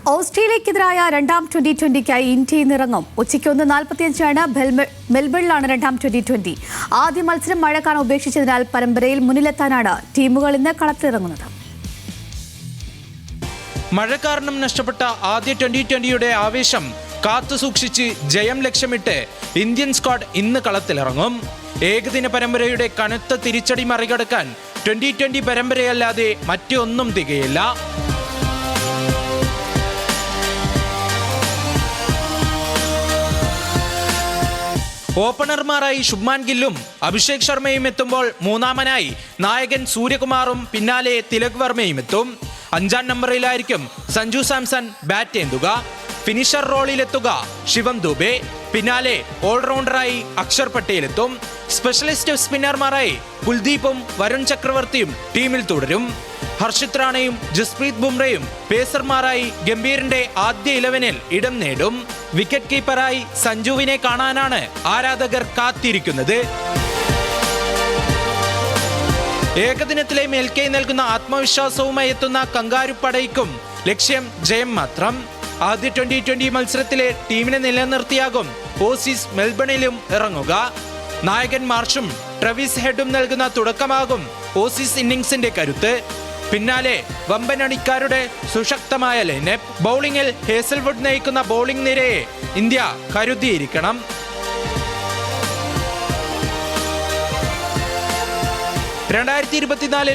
ഓസ്ട്രേലിയക്കെതിരായ രണ്ടാം T20ക്കായി ഇന്ത്യ ഇന്നിറങ്ങും. ഉച്ചയ്ക്ക് 1:45 മെൽബണിലാണ് രണ്ടാം T20. ആദ്യ മത്സരം മഴക്കാലം ഉപേക്ഷിച്ചതിനാൽ പരമ്പരയിൽ മുന്നിലെത്താനാണ് ടീമുകൾ ഇന്ന് കളത്തിലിറങ്ങുന്നത്. മഴ കാരണം നഷ്ടപ്പെട്ട ആദ്യ T20യുടെ ആവേശം കാത്തുസൂക്ഷിച്ച് ജയം ലക്ഷ്യമിട്ട് ഇന്ത്യൻ സ്ക്വാഡ് ഇന്ന് കളത്തിലിറങ്ങും. ഏകദിന പരമ്പരയുടെ കനത്ത തിരിച്ചടി മറികടക്കാൻ T20 പരമ്പരയല്ലാതെ മറ്റൊന്നും തികയില്ല. ഓപ്പണർമാരായി ശുഭ്മാൻ ഗില്ലും അഭിഷേക് ശർമ്മയും എത്തുമ്പോൾ മൂന്നാമനായി നായകൻ സൂര്യകുമാറും പിന്നാലെ തിലക് വർമ്മയും എത്തും. 5-ാം നമ്പറിലായിരിക്കും സഞ്ജു സാംസൺ ബാറ്റ് ഏന്തുക. ഫിനിഷർ റോളിലെത്തുക ശിവം ദുബെ. പിന്നാലെ ഓൾറൗണ്ടറായി അക്ഷർ പട്ടേൽ എത്തും. സ്പെഷ്യലിസ്റ്റ് സ്പിന്നർമാരായി കുൽദീപും വരുൺ ചക്രവർത്തിയും ടീമിൽ തുടരും. ഹർഷിത് റാണയും ജസ്പ്രീത് ബുംറയും പേസർമാരായി ഗംഭീറിന്റെ ആദ്യ 11-ൽ ഇടം നേടും. വിക്കറ്റ് കീപ്പറായി സഞ്ജുവിനെ കാണാനാണ് ആരാധകർ കാത്തിരിക്കുന്നത്. ഏകദിനത്തിലെ മേൽക്കൈ നൽകുന്ന ആത്മവിശ്വാസവുമായി എത്തുന്ന കങ്കാരുപ്പടയ്ക്കും ലക്ഷ്യം ജയം മാത്രം. ആദ്യ T20 മത്സരത്തിലെ ടീമിനെ നിലനിർത്തിയാകും ഓസീസ് മെൽബണിലും ഇറങ്ങുക. നായകൻ മാർഷും ട്രവിസ് ഹെഡും നൽകുന്ന തുടക്കമാകും ഓസീസ് ഇന്നിംഗ്സിന്റെ കരുത്ത്. പിന്നാലെ വമ്പനടിക്കാരുടെ സുശക്തമായ ലൈനപ്പ്. ബൗളിംഗിൽ ഹേസൽവുഡ് നയിക്കുന്ന ബൗളിംഗ് നിരയെ ഇന്ത്യ കരുതിയിരിക്കണം.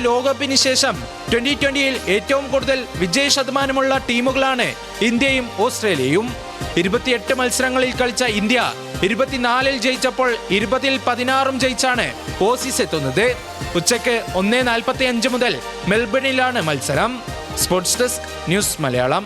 ലോകകപ്പിന് ശേഷം T20യിൽ ഏറ്റവും കൂടുതൽ വിജയ ശതമാനമുള്ള ടീമുകളാണ് ഇന്ത്യയും ഓസ്ട്രേലിയയും. 28 മത്സരങ്ങളിൽ കളിച്ച ഇന്ത്യ 24-ൽ ജയിച്ചപ്പോൾ 20-ൽ 16 ജയിച്ചാണ് ഓസീസ് എത്തുന്നത്. ഉച്ചയ്ക്ക് 1:45 മുതൽ മെൽബണിലാണ് മത്സരം. Sports desk news Malayalam.